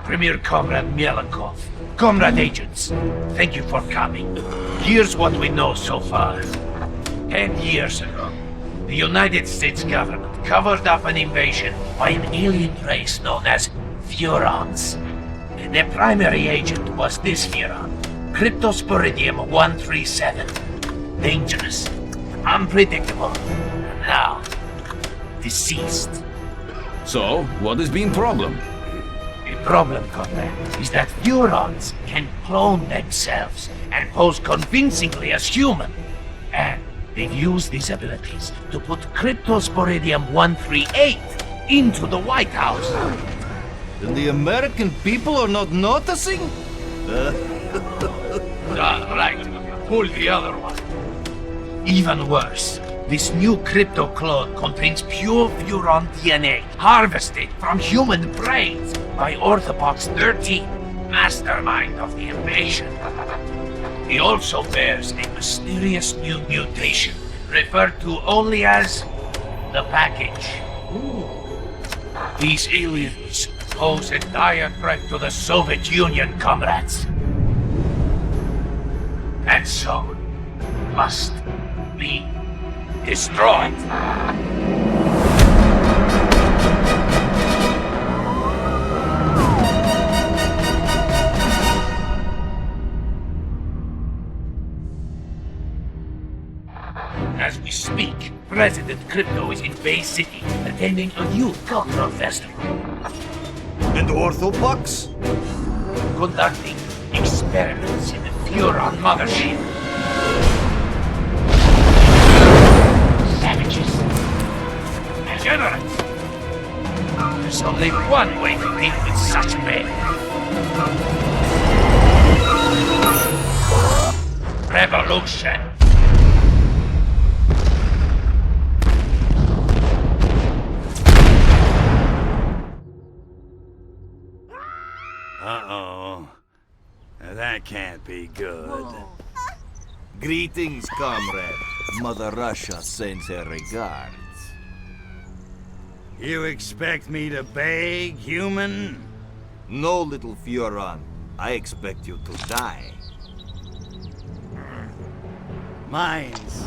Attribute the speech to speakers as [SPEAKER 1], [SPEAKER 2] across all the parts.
[SPEAKER 1] Premier Comrade Mielikov, Comrade Agents, thank you for coming. Here's what we know so far. 10 years ago, the United States government covered up an invasion by an alien race known as Furons. Their primary agent was this Furon, Cryptosporidium 137. Dangerous, unpredictable, and now deceased.
[SPEAKER 2] So, what has been problem?
[SPEAKER 1] The problem, Comrade, is that Furons can clone themselves and pose convincingly as human. And they've used these abilities to put Cryptosporidium 138 into the White House.
[SPEAKER 3] And the American people are not noticing?
[SPEAKER 1] Right. Pull the other one. Even worse, this new crypto clone contains pure Furon DNA, harvested from human brains by Orthopox 13, mastermind of the invasion. He also bears a mysterious new mutation, referred to only as the package. These aliens pose a dire threat to the Soviet Union, comrades. And so, must be destroyed. As we speak, President Crypto is in Bay City attending a youth cultural festival.
[SPEAKER 3] And Orthopox?
[SPEAKER 1] Conducting experiments in the Furon mothership. Savages. Degenerates. There's only one way to deal with such men. Revolution.
[SPEAKER 3] Uh-oh. That can't be good. Greetings, comrade. Mother Russia sends her regards.
[SPEAKER 4] You expect me to beg, human?
[SPEAKER 3] No, little Furon. I expect you to die.
[SPEAKER 4] Mine's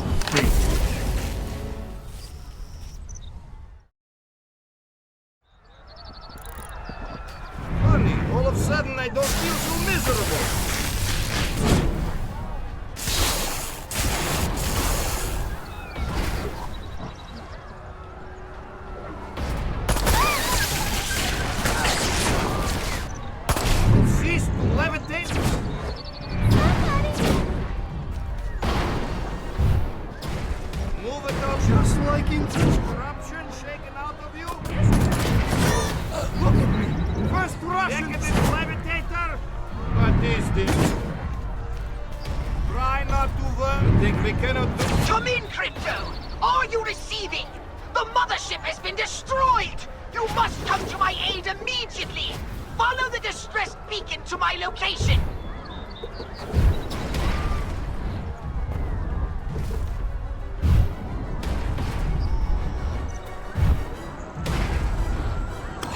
[SPEAKER 3] Funny, all of a sudden I don't feel so miserable. Cease to levitate. Move it up just like in corruption shaken out of you. Look at me. First Russian levitator. What is this? Try not to worm. Think we cannot do.
[SPEAKER 5] Come in, Crypto! Are you receiving? The mothership has been destroyed! You must come to my aid immediately! Follow the distress beacon to my location!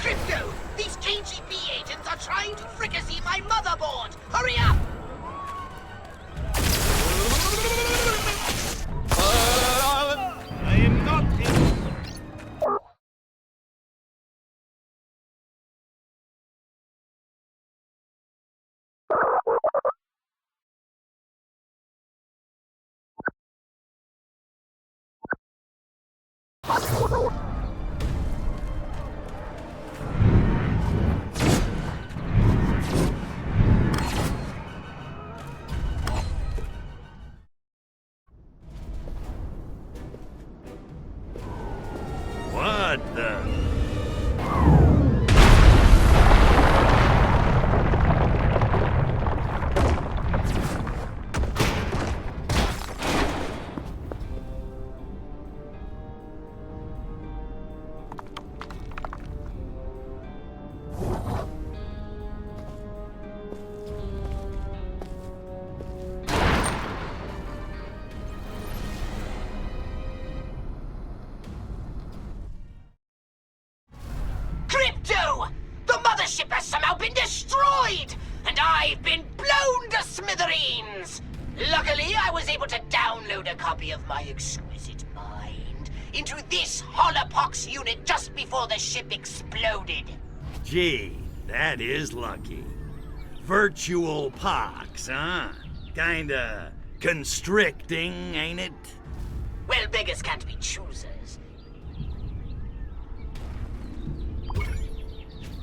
[SPEAKER 5] Crypto! These KGB agents are trying to fricassee my motherboard! Hurry up!
[SPEAKER 3] I am not in.
[SPEAKER 4] what the?
[SPEAKER 5] destroyed, and I've been blown to smithereens. Luckily, I was able to download a copy of my exquisite mind into this holopox unit just before the ship exploded.
[SPEAKER 4] Gee, that is lucky. Virtual pox, huh? Kinda constricting, ain't it?
[SPEAKER 5] Well, beggars can't be choosers.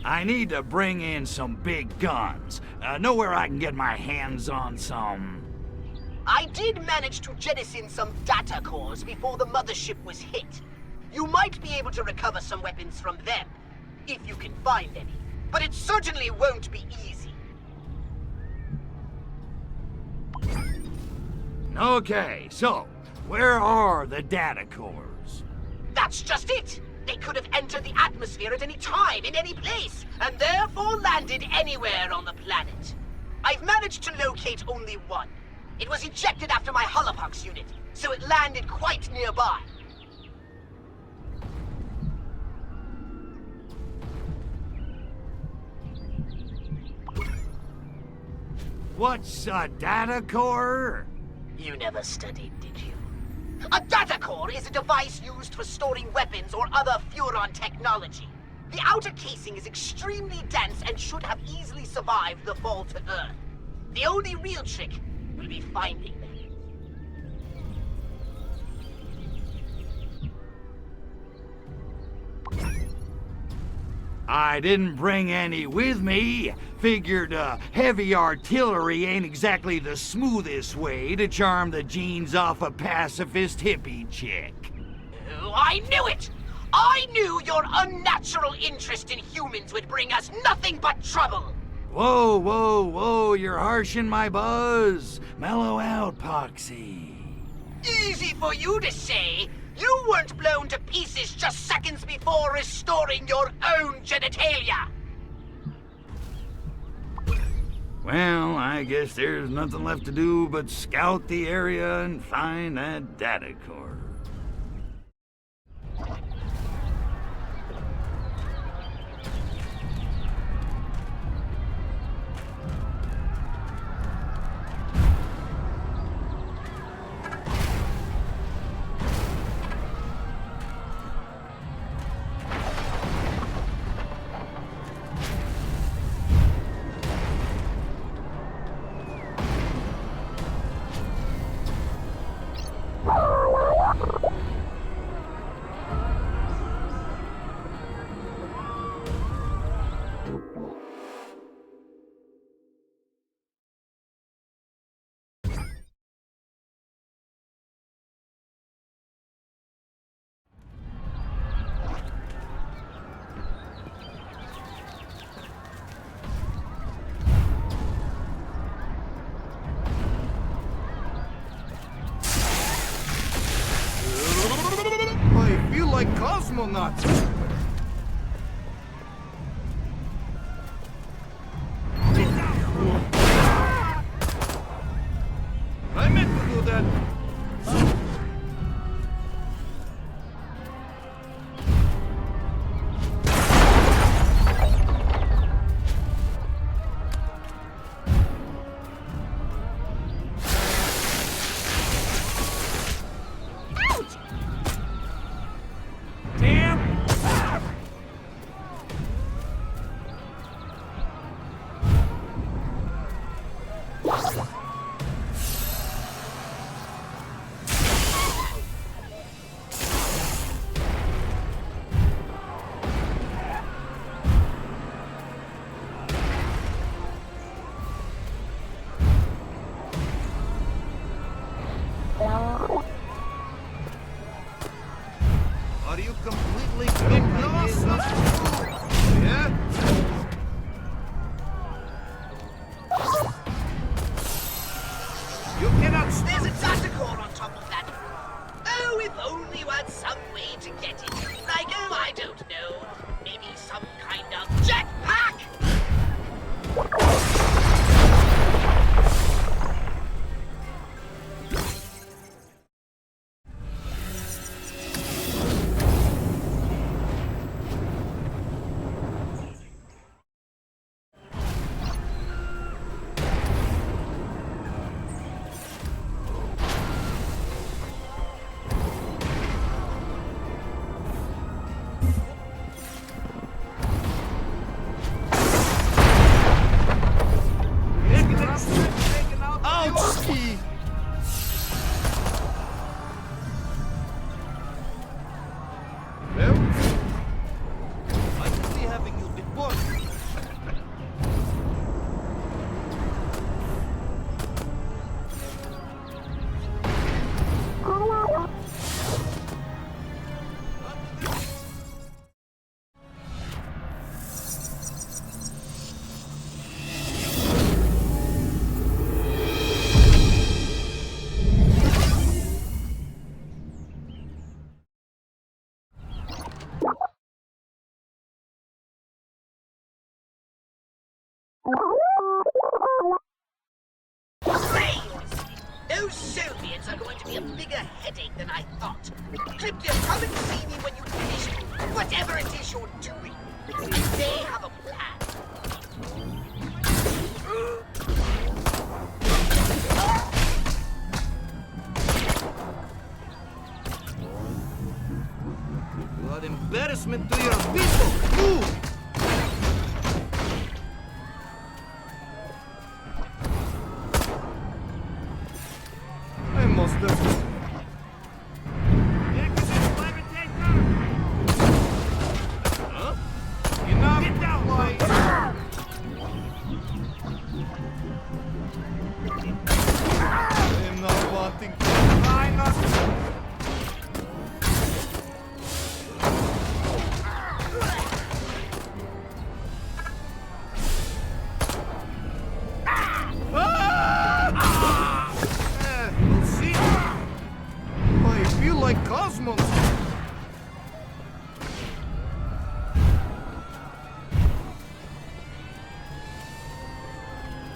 [SPEAKER 4] I need to bring in some big guns. Know where I can get my hands on some...
[SPEAKER 5] I did manage to jettison some data cores before the mothership was hit. You might be able to recover some weapons from them, if you can find any. But it certainly won't be easy.
[SPEAKER 4] Okay, so, where are the data cores?
[SPEAKER 5] That's just it! They could have entered the atmosphere at any time, in any place, and therefore landed anywhere on the planet. I've managed to locate only one. It was ejected after my holopox unit, so it landed quite nearby.
[SPEAKER 4] What's a data core?
[SPEAKER 5] You never studied, did you? A data core is a device used for storing weapons or other Furon technology. The outer casing is extremely dense and should have easily survived the fall to Earth. The only real trick will be finding them.
[SPEAKER 4] I didn't bring any with me. Figured heavy artillery ain't exactly the smoothest way to charm the genes off a pacifist hippie chick.
[SPEAKER 5] Oh, I knew it! I knew your unnatural interest in humans would bring us nothing but trouble!
[SPEAKER 4] Whoa, whoa, whoa, you're harshing my buzz. Mellow out, Poxy.
[SPEAKER 5] Easy for you to say! You weren't blown to pieces just seconds before restoring your own genitalia!
[SPEAKER 4] Well, I guess there's nothing left to do but scout the area and find that data core.
[SPEAKER 3] I feel like cosmonauts. I meant to do that.
[SPEAKER 5] going to be a bigger headache than I thought. Crypto, come and see me when you finish whatever it is you're doing. And they have a plan.
[SPEAKER 3] What embarrassment to your people! Move! I must have... Huh? Enough! Get down, boys! I'm not wanting to... I'm not... Cosmos!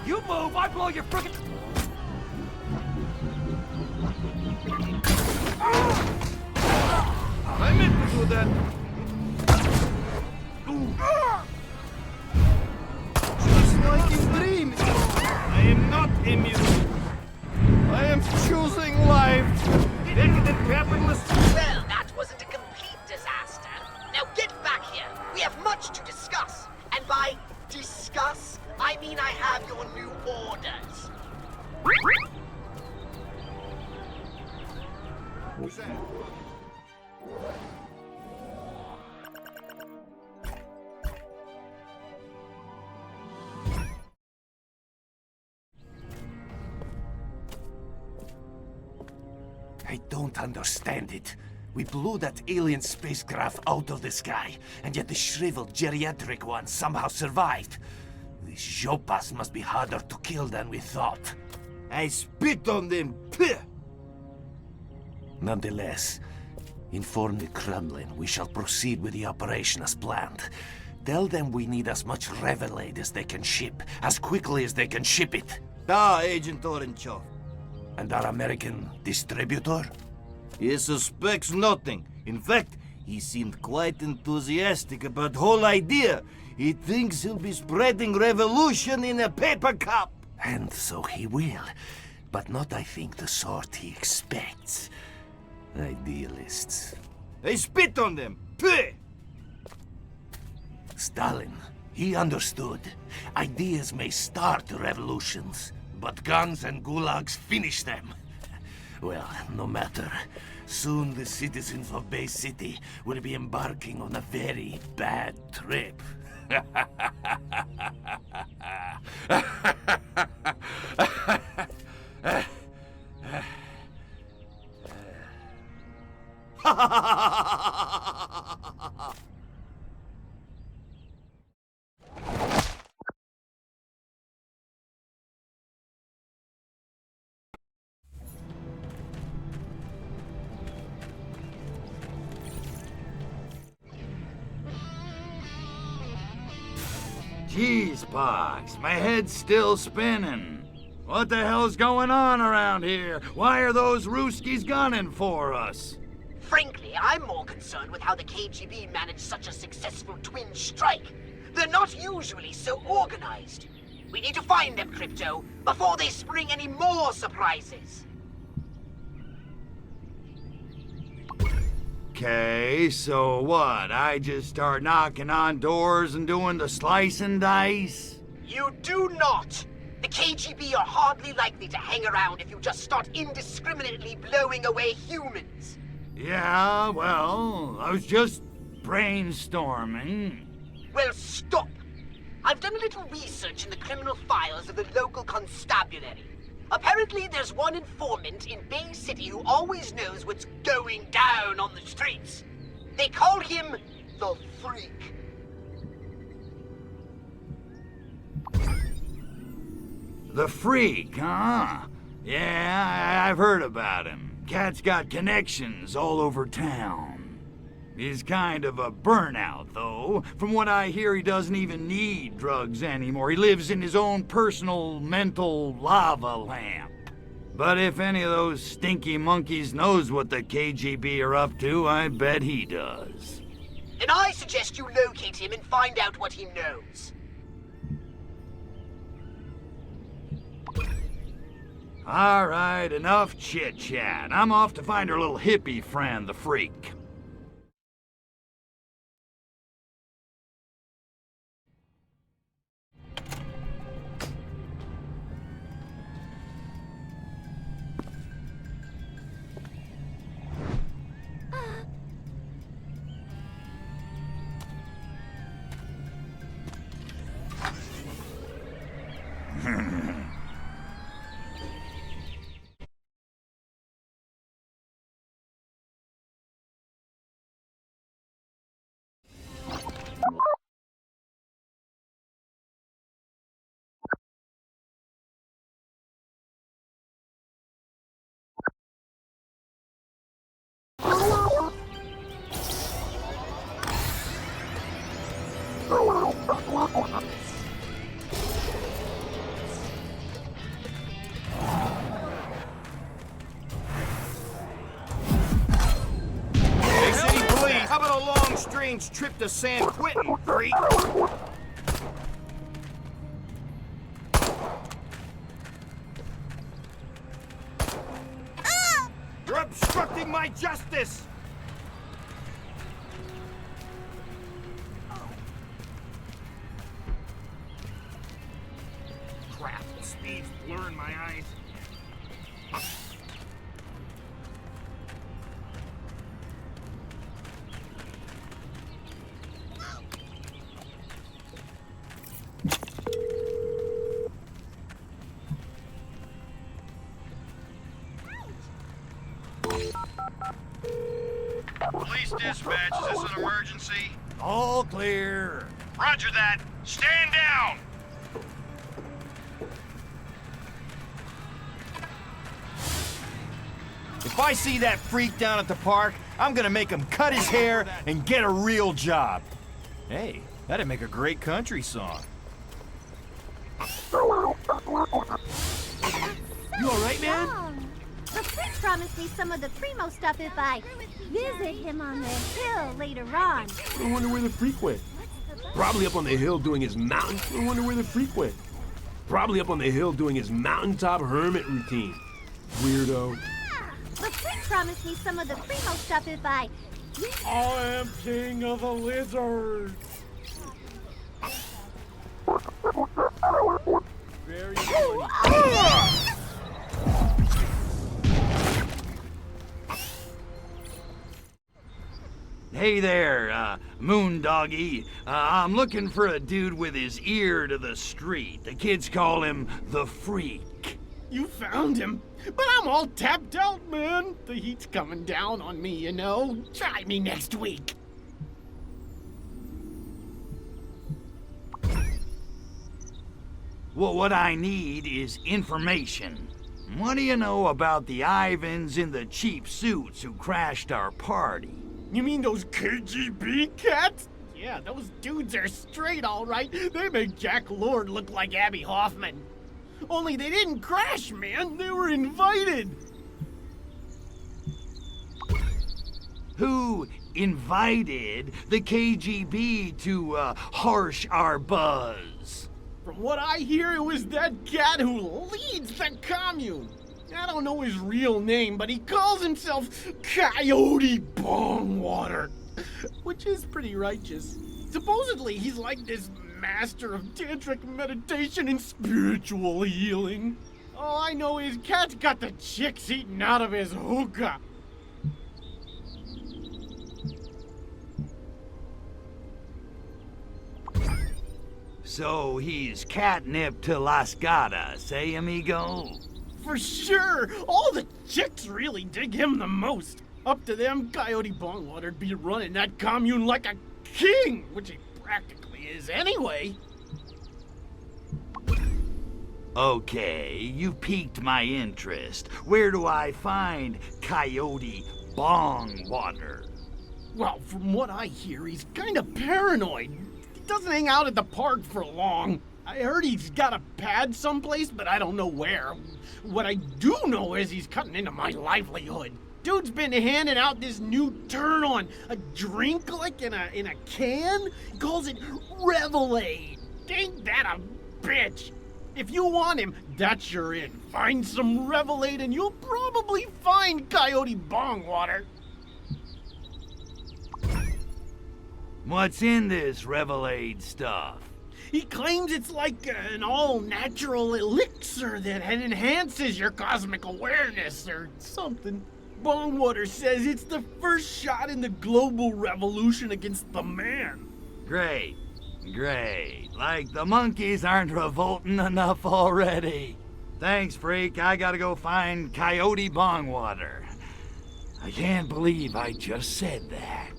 [SPEAKER 4] You move, I blow your frickin'...
[SPEAKER 3] I meant to do that. Just like in dreams. I am not immune. I am choosing life. Decadent capitalist.
[SPEAKER 5] Well, that wasn't a complete disaster. Now get back here. We have much to discuss. And by discuss, I mean I have your new orders.
[SPEAKER 1] I don't understand it. We blew that alien spacecraft out of the sky, and yet the shriveled geriatric one somehow survived. These Jopas must be harder to kill than we thought.
[SPEAKER 3] I spit on them. Pah!
[SPEAKER 1] Nonetheless, inform the Kremlin we shall proceed with the operation as planned. Tell them we need as much Revelade as they can ship, as quickly as they can ship it.
[SPEAKER 3] Da, Agent Orenchov.
[SPEAKER 1] And our American distributor?
[SPEAKER 3] He suspects nothing. In fact, he seemed quite enthusiastic about the whole idea. He thinks he'll be spreading revolution in a paper cup.
[SPEAKER 1] And so he will. But not, I think, the sort he expects. Idealists.
[SPEAKER 3] I spit on them. Pah!
[SPEAKER 1] Stalin, he understood. Ideas may start revolutions, but guns and gulags finish them. Well, no matter. Soon the citizens of Bay City will be embarking on a very bad trip.
[SPEAKER 4] Jeez, Pox, my head's still spinning. What the hell's going on around here? Why are those Ruskies gunning for us?
[SPEAKER 5] Frankly, I'm more concerned with how the KGB managed such a successful twin strike. They're not usually so organized. We need to find them, Crypto, before they spring any more surprises.
[SPEAKER 4] Okay, so what? I just start knocking on doors and doing the slice and dice?
[SPEAKER 5] You do not! The KGB are hardly likely to hang around if you just start indiscriminately blowing away humans.
[SPEAKER 4] Yeah, well, I was just brainstorming.
[SPEAKER 5] Well, stop! I've done a little research in the criminal files of the local constabulary. Apparently there's one informant in Bay City who always knows what's going down on the streets. They call him the Freak.
[SPEAKER 4] The Freak, huh? Yeah, I've heard about him. Cat's got connections all over town. He's kind of a burnout, though. From what I hear, he doesn't even need drugs anymore. He lives in his own personal mental lava lamp. But if any of those stinky monkeys knows what the KGB are up to, I bet he does.
[SPEAKER 5] And I suggest you locate him and find out what he knows.
[SPEAKER 4] All right, enough chit-chat. I'm off to find her little hippie friend, the freak.
[SPEAKER 3] Hey, City Police, how about a long, strange trip to San Quentin, freak? You're obstructing my justice! Crap, the speed's blurring my eyes.
[SPEAKER 6] Police dispatch, is this an emergency?
[SPEAKER 4] All clear.
[SPEAKER 6] Roger that. Stand down!
[SPEAKER 3] If I see that freak down at the park, I'm gonna make him cut his hair and get a real job. Hey, that'd make a great country song.
[SPEAKER 7] You alright, man? The freak promised me some of the primo stuff if I visit him on the hill later on.
[SPEAKER 8] I wonder where the freak went. Probably up on the hill doing his mountain. I wonder where the freak went. Probably up on the hill doing his mountaintop hermit routine. Weirdo.
[SPEAKER 7] The freak promised me some of the primo stuff if I...
[SPEAKER 8] I am king of the lizards. Very funny.
[SPEAKER 4] Hey there, Moondoggy. I'm looking for a dude with his ear to the street. The kids call him the Freak.
[SPEAKER 9] You found him, but I'm all tapped out, man. The heat's coming down on me, you know. Try me next week.
[SPEAKER 4] Well, what I need is information. What do you know about the Ivans in the cheap suits who crashed our party?
[SPEAKER 9] You mean those KGB cats? Yeah, those dudes are straight, all right. They make Jack Lord look like Abby Hoffman. Only they didn't crash, man. They were invited.
[SPEAKER 4] Who invited the KGB to harsh our buzz?
[SPEAKER 9] From what I hear, it was that cat who leads the commune. I don't know his real name, but he calls himself Coyote Bongwater, which is pretty righteous. Supposedly, he's like this master of tantric meditation and spiritual healing. All I know is Cat's got the chicks eaten out of his hookah.
[SPEAKER 4] So he's catnip to Las Gatas, eh, amigo?
[SPEAKER 9] For sure! All the chicks really dig him the most. Up to them, Coyote Bongwater'd be running that commune like a king, which he practically is anyway.
[SPEAKER 4] Okay, you piqued my interest. Where do I find Coyote Bongwater?
[SPEAKER 9] Well, from what I hear, he's kind of paranoid. He doesn't hang out at the park for long. I heard he's got a pad someplace, but I don't know where. What I do know is he's cutting into my livelihood. Dude's been handing out this new turn on a drink like in a can. He calls it Revelade. Ain't that a bitch? If you want him, that's your in. Find some Revelade and you'll probably find Coyote Bong Water.
[SPEAKER 4] What's in this Revelade stuff?
[SPEAKER 9] He claims it's like an all-natural elixir that enhances your cosmic awareness or something. Bongwater says it's the first shot in the global revolution against the man.
[SPEAKER 4] Great, great. Like the monkeys aren't revolting enough already. Thanks, freak. I gotta go find Coyote Bongwater. I can't believe I just said that.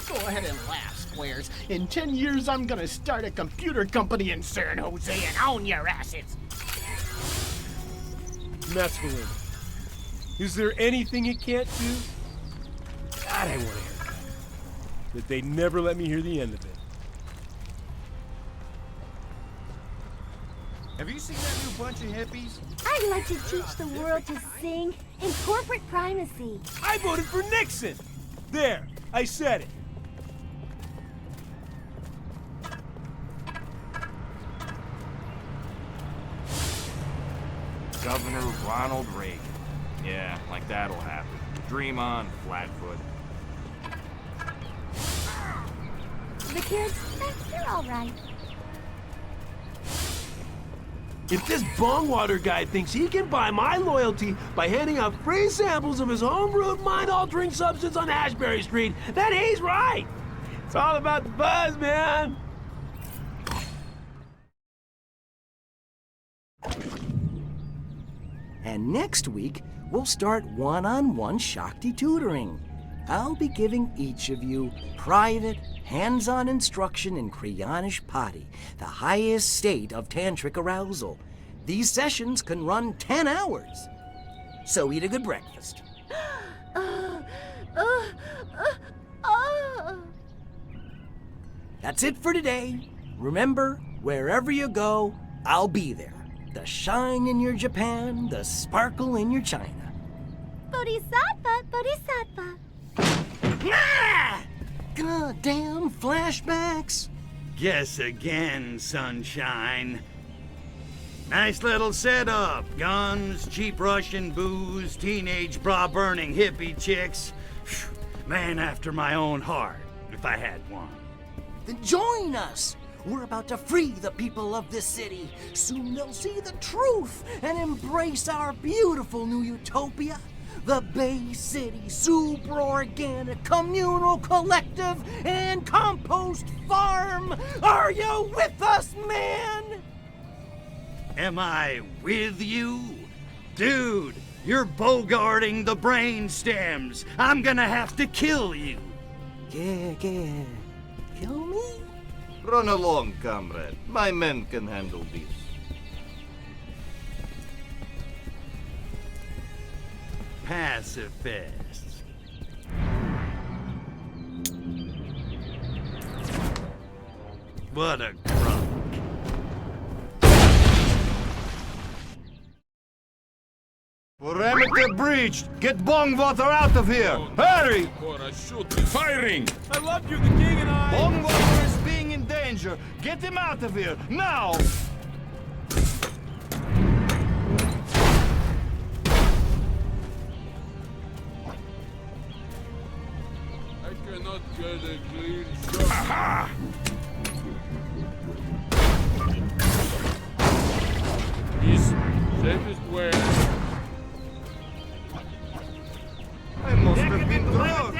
[SPEAKER 9] Go ahead and laugh, Squares. In 10 years, I'm gonna start a computer company in San Jose and own your assets.
[SPEAKER 8] Mess with him. Is there anything it can't do? God, I want to hear that. But they never let me hear the end of it.
[SPEAKER 3] Have you seen that new bunch of hippies?
[SPEAKER 7] I'd like to teach the world to sing in corporate primacy.
[SPEAKER 8] I voted for Nixon! There, I said it.
[SPEAKER 10] Governor Ronald Reagan. Yeah, like that'll happen. Dream on, Flatfoot.
[SPEAKER 7] The kids, they're all right.
[SPEAKER 8] If this Bongwater guy thinks he can buy my loyalty by handing out free samples of his home-brewed mind-altering substance on Ashbury Street, then he's right. It's all about the buzz, man.
[SPEAKER 11] And next week, we'll start one-on-one Shakti tutoring. I'll be giving each of you private, hands-on instruction in Kriyanish Pati, the highest state of tantric arousal. These sessions can run 10 hours. So eat a good breakfast. That's it for today. Remember, wherever you go, I'll be there. The shine in your Japan, the sparkle in your China.
[SPEAKER 7] Bodhisattva, Bodhisattva.
[SPEAKER 11] Ah! Goddamn flashbacks.
[SPEAKER 4] Guess again, sunshine. Nice little setup. Guns, cheap Russian booze, teenage bra-burning hippie chicks. Man after my own heart, if I had one.
[SPEAKER 11] Then join us. We're about to free the people of this city. Soon they'll see the truth and embrace our beautiful new utopia. The Bay City Super Organic Communal Collective and Compost Farm. Are you with us, man?
[SPEAKER 4] Am I with you? Dude, you're bogarting the brain stems. I'm gonna have to kill you.
[SPEAKER 11] Yeah. Kill me?
[SPEAKER 12] Run along, comrade. My men can handle this.
[SPEAKER 4] Pacifists. What a crunk.
[SPEAKER 12] Perimeter breached! Get Bongwater out of here! Hurry!
[SPEAKER 2] Firing!
[SPEAKER 8] I love you, the king and I.
[SPEAKER 12] Bongwater is being in danger! Get him out of here, now!
[SPEAKER 8] I cannot get a clean shot.
[SPEAKER 2] Aha!
[SPEAKER 8] East, safest way.
[SPEAKER 12] I must have been drugged!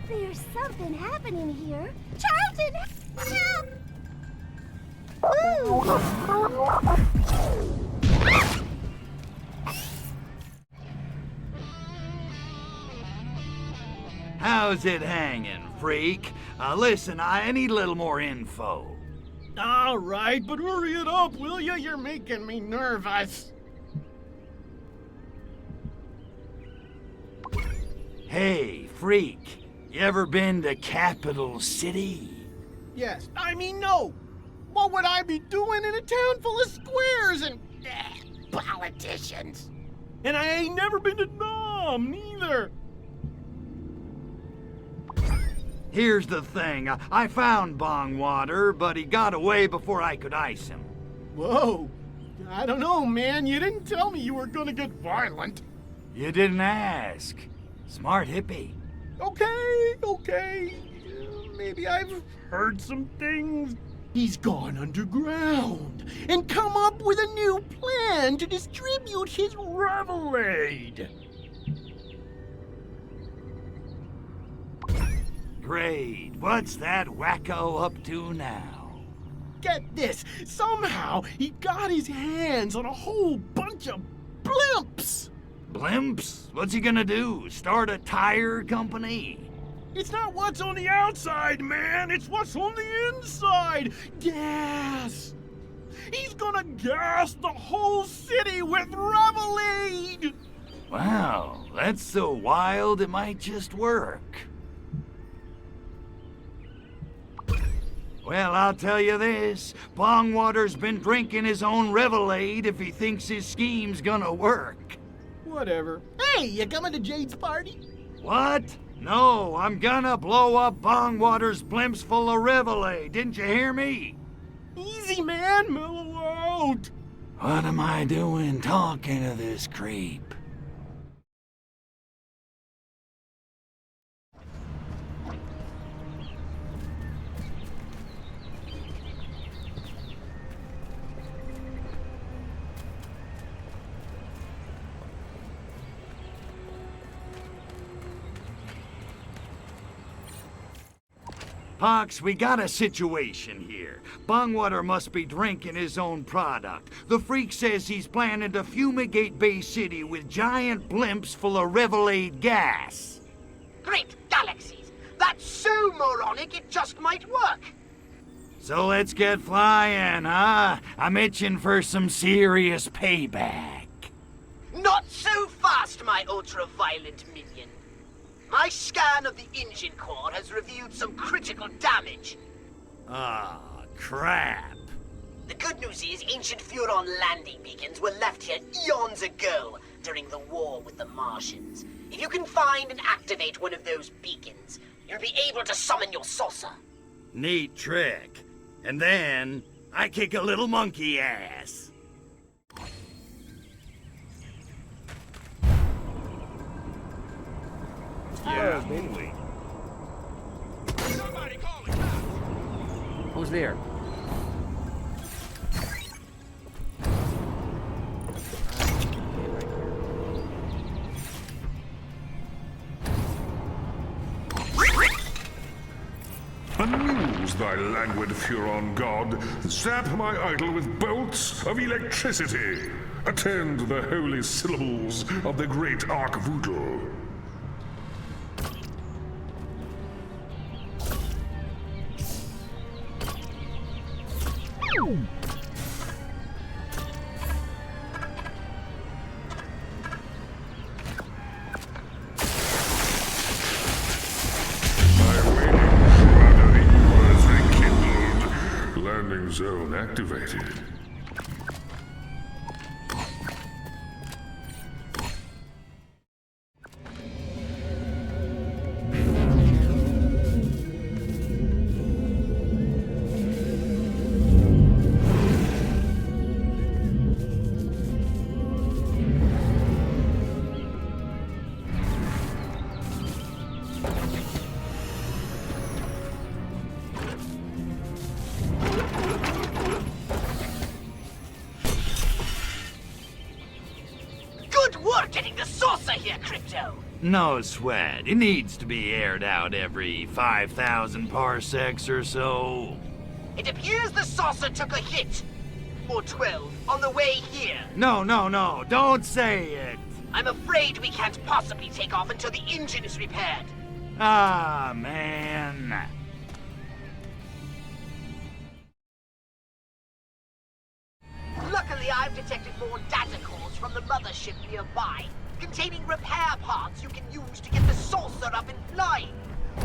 [SPEAKER 7] There's something happening here. Charlton, help!
[SPEAKER 4] How's it hanging, freak? Listen, I need a little more info.
[SPEAKER 9] All right, but hurry it up, will you? You're making me nervous.
[SPEAKER 4] Hey, freak, you ever been to Capital City?
[SPEAKER 9] Yes, I mean no. What would I be doing in a town full of squares and politicians? And I ain't never been to Nam, neither.
[SPEAKER 4] Here's the thing. I found Bongwater, but he got away before I could ice him.
[SPEAKER 9] Whoa. I don't know, man. You didn't tell me you were gonna get violent.
[SPEAKER 4] You didn't ask. Smart hippie.
[SPEAKER 9] Okay. Maybe I've heard some things. He's gone underground and come up with a new plan to distribute his revelade.
[SPEAKER 4] Great. What's that wacko up to now?
[SPEAKER 9] Get this. Somehow he got his hands on a whole bunch of blimps.
[SPEAKER 4] Blimps? What's he gonna do? Start a tire company?
[SPEAKER 9] It's not what's on the outside, man. It's what's on the inside. Gas. He's gonna gas the whole city with revelade.
[SPEAKER 4] Wow, that's so wild it might just work. Well, I'll tell you this. Bongwater's been drinking his own revelade if he thinks his scheme's gonna work.
[SPEAKER 9] Whatever. Hey, you coming to Jade's party?
[SPEAKER 4] What? No, I'm gonna blow up Bongwater's blimps full of revelade. Didn't you hear me?
[SPEAKER 9] Easy, man. Mellow out.
[SPEAKER 4] What am I doing talking to this creep? Pox, we got a situation here. Bongwater must be drinking his own product. The freak says he's planning to fumigate Bay City with giant blimps full of revelade gas.
[SPEAKER 5] Great galaxies! That's so moronic it just might work!
[SPEAKER 4] So let's get flying, huh? I'm itching for some serious payback.
[SPEAKER 5] Not so fast, my ultra-violent minion. My scan of the engine core has revealed some critical damage.
[SPEAKER 4] Ah, crap.
[SPEAKER 5] The good news is ancient Furon landing beacons were left here eons ago during the war with the Martians. If you can find and activate one of those beacons, you'll be able to summon your saucer.
[SPEAKER 4] Neat trick. And then, I kick a little monkey ass.
[SPEAKER 10] Yeah, totally.
[SPEAKER 13] Who's there?
[SPEAKER 2] Amuse thy languid Furon god. Zap my idol with bolts of electricity. Attend the holy syllables of the great Archvoodle. Landing zone activated.
[SPEAKER 5] Getting the saucer here, Crypto!
[SPEAKER 4] No sweat. It needs to be aired out every 5,000 parsecs or so.
[SPEAKER 5] It appears the saucer took a hit. Or 12, on the way here.
[SPEAKER 4] No, don't say it.
[SPEAKER 5] I'm afraid we can't possibly take off until the engine is repaired.
[SPEAKER 4] Ah, man.
[SPEAKER 5] Luckily, I've detected more data cores from the mothership nearby, containing repair parts you can use to get the saucer up and flying.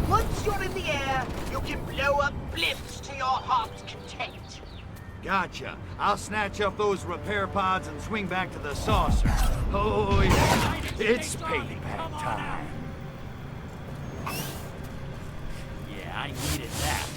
[SPEAKER 5] Once you're in the air, you can blow up blimps to your heart's content.
[SPEAKER 4] Gotcha. I'll snatch up those repair pods and swing back to the saucer. Oh, yeah. It's payback time.
[SPEAKER 8] Yeah, I needed that.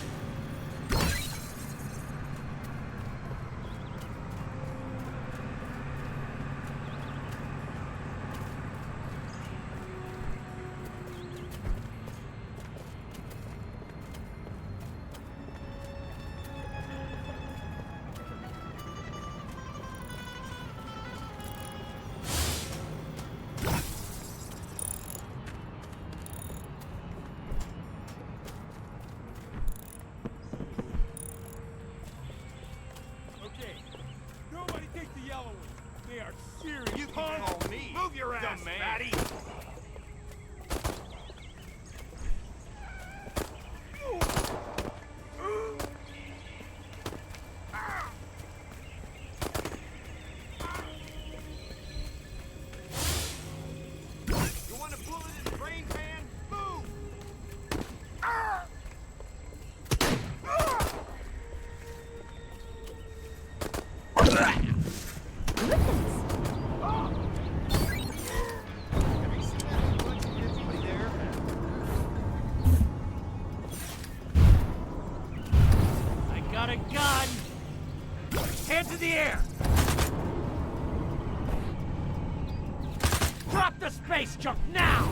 [SPEAKER 1] Space junk now!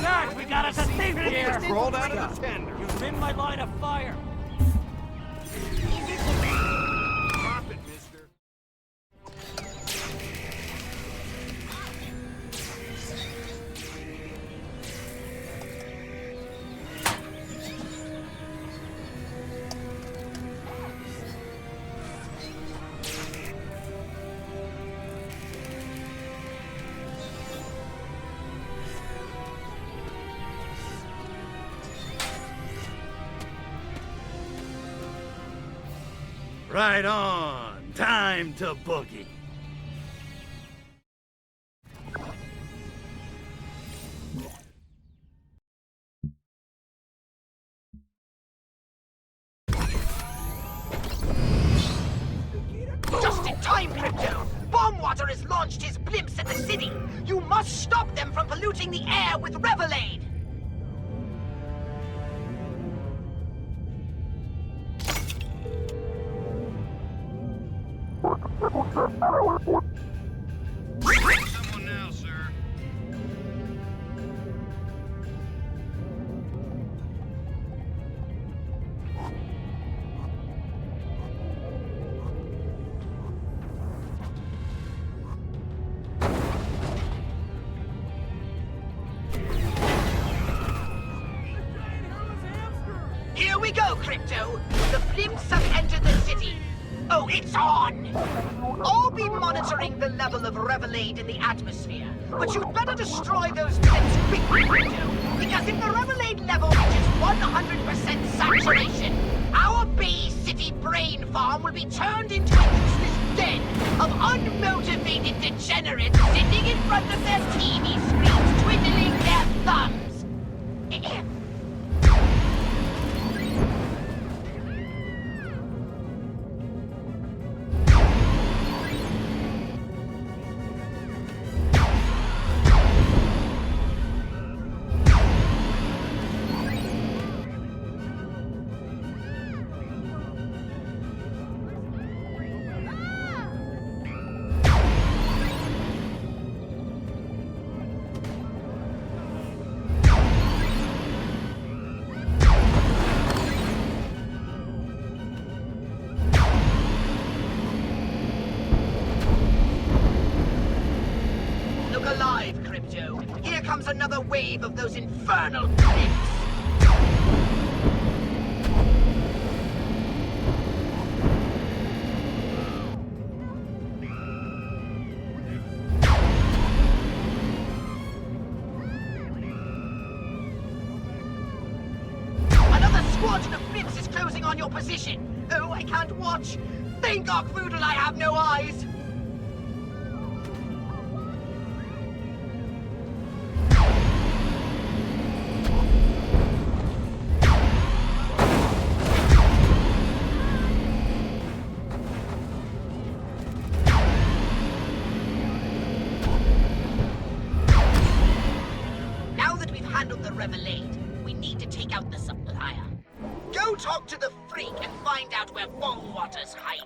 [SPEAKER 1] Guys, we got us a thief here!
[SPEAKER 3] Rolled out of the tender.
[SPEAKER 1] You're in my line of fire!
[SPEAKER 3] Drop it, mister.
[SPEAKER 4] Right on. Time to boogie.
[SPEAKER 5] Just in time, Crypto! Bombwater has launched his blimps at the city! You must stop them from polluting the air with Revelade!
[SPEAKER 6] Someone now, sir.
[SPEAKER 5] Here we go, Crypto! The blimps have entered the city! Oh, it's on! I'll be monitoring the level of Revelade in the atmosphere, but you'd better destroy those blimps quickly, Crypto, because if the Revelade level reaches 100% saturation, our Bay City brain farm will be turned into a useless den of unmotivated degenerates sitting in front of their TV screens twiddling their thumbs. another wave of those infernal pigs! Another squadron of blimps is closing on your position! Oh, I can't watch! Thank Ark-Voodle I have no eyes! Now that we've handled the Revelade, we need to take out the supplier. Go talk to the freak and find out where Bongwater's hiding.